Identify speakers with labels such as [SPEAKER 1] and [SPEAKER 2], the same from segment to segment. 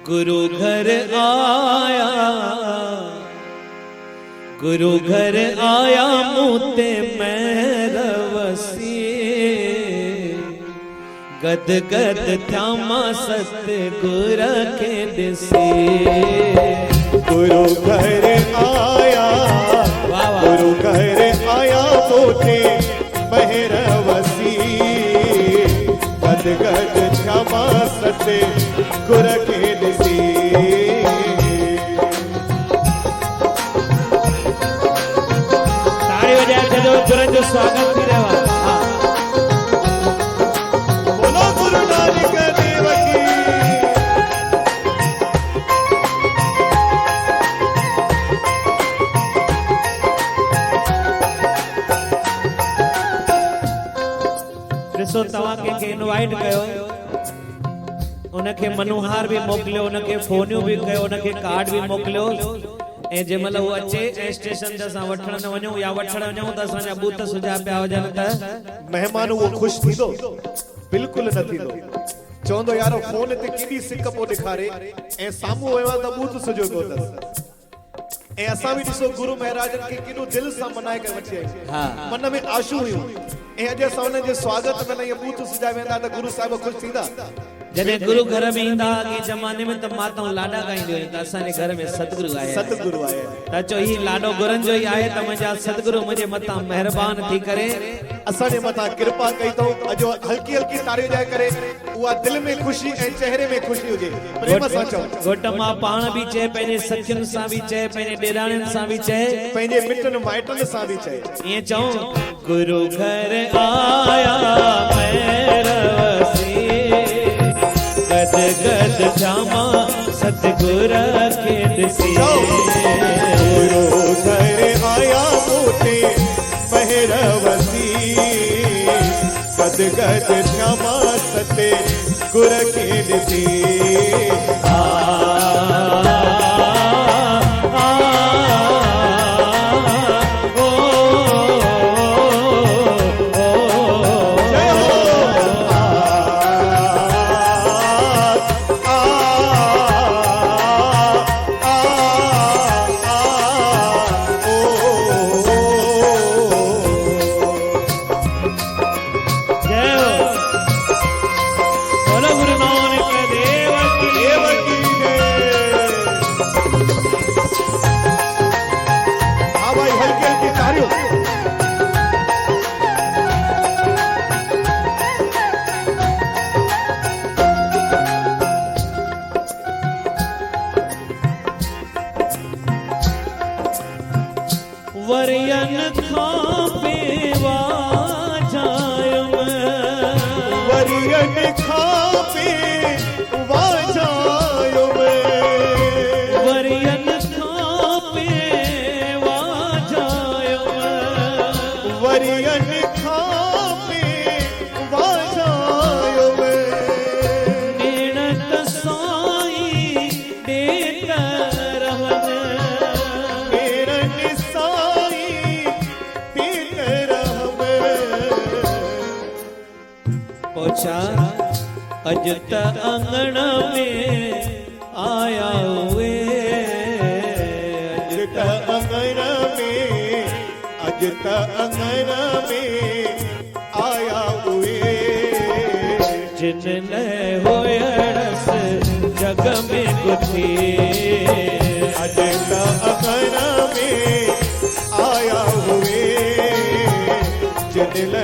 [SPEAKER 1] गुरु घर आया, गुरु घर आया मूते मैरवसी, गद गद थ्यामा सतगुर के दिसे।
[SPEAKER 2] गुरु घर आया, गुरु घर आया मूते मैरवसी, गद गद थ्यामा सतगुर के दिसे।
[SPEAKER 1] ताड़ी बजा के जो तुरंत जो स्वागत भी रहा।
[SPEAKER 2] बोलो गुरु नानक देव की। ॾिसो
[SPEAKER 1] तव्हांखे के इनवाइट कयो, उनखे मनोहार भी मोकिलियो, उनखे फोनियूं भी कयो, उनखे कार्ड भी मोकिलियो। ऐं जंहिंमहिल उहो अचे ऐं स्टेशन ते असां वठण न वञूं या वठण वञूं त असांजा बूथ सुजा पिया हुजनि त
[SPEAKER 2] मेहमान उहो ख़ुशि थींदो? बिल्कुलु न थींदो। चवंदो यार फोन ते केॾी सिक पोइ ॾेखारे ऐं साम्हूं वियो आहे त बूथ सुजो पियो अथसि। ऐं असां बि ॾिसो गुरु महाराजनि खे केॾो दिलि सां मनाए करे वठी आहियूं, मन में आशूं हुयूं। ऐं अॼु असां हुननि जे स्वागत में इहे बूथ सुजाए वेंदा त गुरु साहिब ख़ुशि थींदा।
[SPEAKER 1] जॾहिं गुरु घर में ईंदा अॻे ज़माने में त माताऊं लाॾा ॻाईंदियूं हुयूं त असांजे घर में सतगुरु आया,
[SPEAKER 2] सतगुरु आया।
[SPEAKER 1] त चओ ही लाॾो गुरनि जो ई आहे त मुंहिंजा सतगुरु मुंहिंजे मथां महिरबान थी करे
[SPEAKER 2] असांजे मथां कृपा कई अथऊं। अॼु हल्की हल्की तारियूं ॼाए करे उहा दिलि में ख़ुशी ऐं चेहरे में ख़ुशी हुजे। प्रेम सां चओ।
[SPEAKER 1] घोट मां पाण बि चए, पंहिंजे सखियुनि सां बि चए, पंहिंजे ॾेराणियुनि सां बि चए,
[SPEAKER 2] पंहिंजे मिटनि माइटनि सां बि चए।
[SPEAKER 1] ईअं चऊं गुरु घर आया मैरवसी, गद गद थ्यामा सतगुर के दिसे।
[SPEAKER 2] गुरु घर आया मूते मैरवसी, गद गद थ्यामा सतगुर के दिसे।
[SPEAKER 1] वरियन खां पेवा जायम,
[SPEAKER 2] वरियन खां पेवा जायम,
[SPEAKER 1] वरियन खां पेवा जायम,
[SPEAKER 2] वरियन खां पेवा जायम।
[SPEAKER 1] नेणत साईं ॾेत रहन, पोछा अज त अंगण में आया हुए,
[SPEAKER 2] अज त अंगण में, अज त अंगण में आया हुए।
[SPEAKER 1] जिन न होयड़स जग में गुथी,
[SPEAKER 2] अज त अंगण में आया हुए। जिन न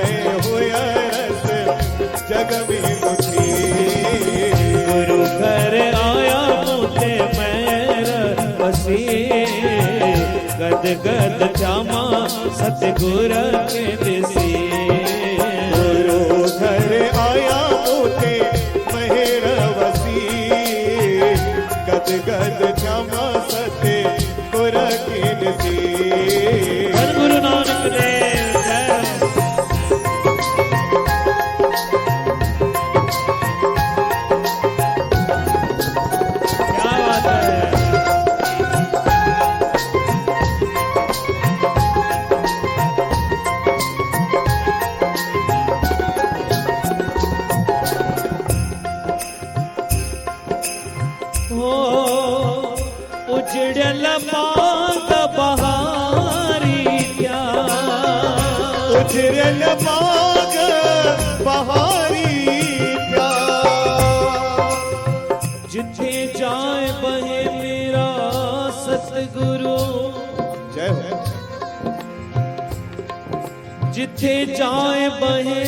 [SPEAKER 2] होयड़स जग में गुथी।
[SPEAKER 1] गुरु घर आया मूते मैरवसी, गद गद थ्यामा सतगुर के दिसे।
[SPEAKER 2] गुरु घर आया मूते मैरवसी, गद गद थ्यामा सतगुर के दिसे।
[SPEAKER 1] गुरु नानक देव हो उजड़ल बाग बहारी क्या,
[SPEAKER 2] उजड़ल बाग बहारी क्या,
[SPEAKER 1] जिथे जाए बहे मेरा सतगुरु,
[SPEAKER 2] जय हो,
[SPEAKER 1] जिथे जाए बहे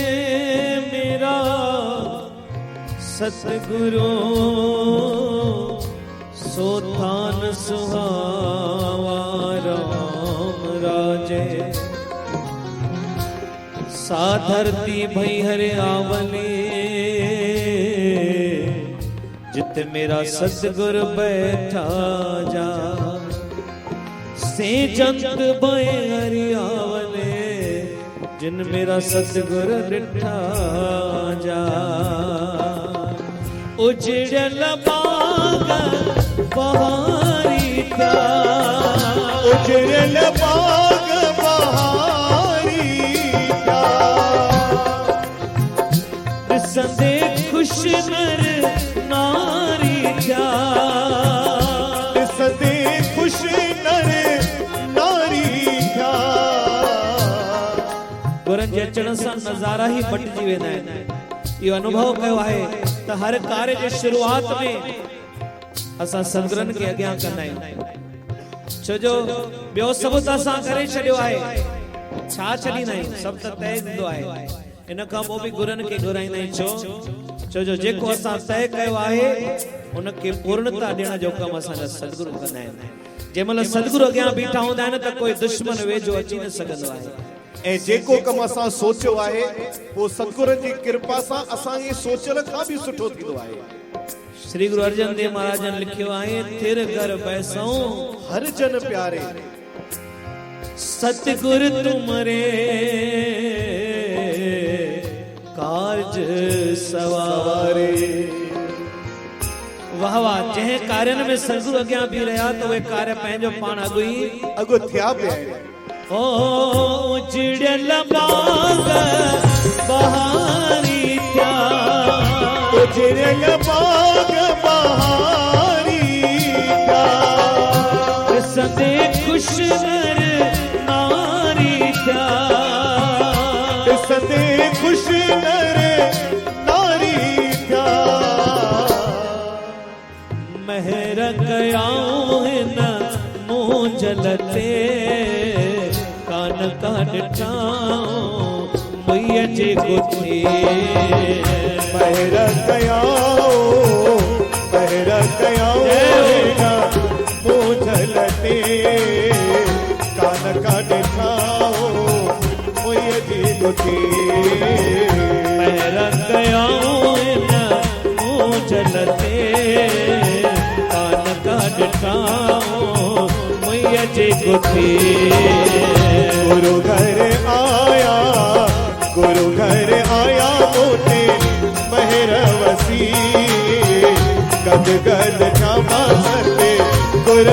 [SPEAKER 1] मेरा सतगुरु, सो थान सुहावा राम राजे, सा धरती भई हरे आवले, जित मेरा सतगुर बैठा जा, से जंत भय हरि आवले, जिन मेरा सतगुर डिठा जा, उजड़ल बाग बहारी क्या,
[SPEAKER 2] उजड़ल बाग बहारी क्या,
[SPEAKER 1] संदे खुश नर नारी क्या,
[SPEAKER 2] सदे खुश नर नारी क्या,
[SPEAKER 1] गुरन जे अचण सां नज़ारा ही मटिजी वेंदा आहिनि। इहो अनुभव कयो आहे त हर कार्य जे शुरूआत में असां सतगुरनि खे अॻियां कंदा आहियूं, छो जो ॿियो सभु त असां करे छॾियो आहे, छा छॾींदा आहियूं, सभु त तय थींदो आहे, इन खां पोइ बि गुरनि खे घुराईंदा आहियूं, छो जो जेको असां तय कयो आहे उनखे पूर्णता ॾियण जो कमु असांजा सतगुरु कंदा आहिनि। जंहिं महिल सतगुरु अॻियां बीठा हूंदा आहिनि त कोई दुश्मन वेझो अची न सघंदो आहे।
[SPEAKER 2] ऐं जेको कमु असां सोचियो आहे पोइ सतगुरनि जी कृपा सां असांजे सोचण खां बि सुठो थींदो आहे।
[SPEAKER 1] श्री गुरु अर्जन देव महाराज ने लिखियो आहे, तिर घर बैसो
[SPEAKER 2] हर जन प्यारे,
[SPEAKER 1] सतगुर तुमरे कार्ज सवारे। वाह वाह, जंहिं कार्यन में सतगुरु अॻियां बीह रहिया त उहे कार्य पंहिंजो पाण
[SPEAKER 2] अॻु थिया पिया आहिनि।
[SPEAKER 1] ओ उजड़ल बाग बहारी क्या,
[SPEAKER 2] उजड़ल बाग बहारी क्या,
[SPEAKER 1] सदे खुश नर नारी क्या,
[SPEAKER 2] सदे खुश नर नारी क्या,
[SPEAKER 1] महर कयाऊं न मुँह जलते, कान का ॾिठाऊं मैया जे गुथे,
[SPEAKER 2] महर कयाओ ना मुँह झलते, कान का ॾिठाओ मुईअ जी गुथे,
[SPEAKER 1] महर कयाऊं न मुँह जलते, कान का ॾिठाऊं मैया जे गुथे।
[SPEAKER 2] गुरु घर आया, गुरु घर आया मोटे महर वसी, गद गद क्षमा सते गुर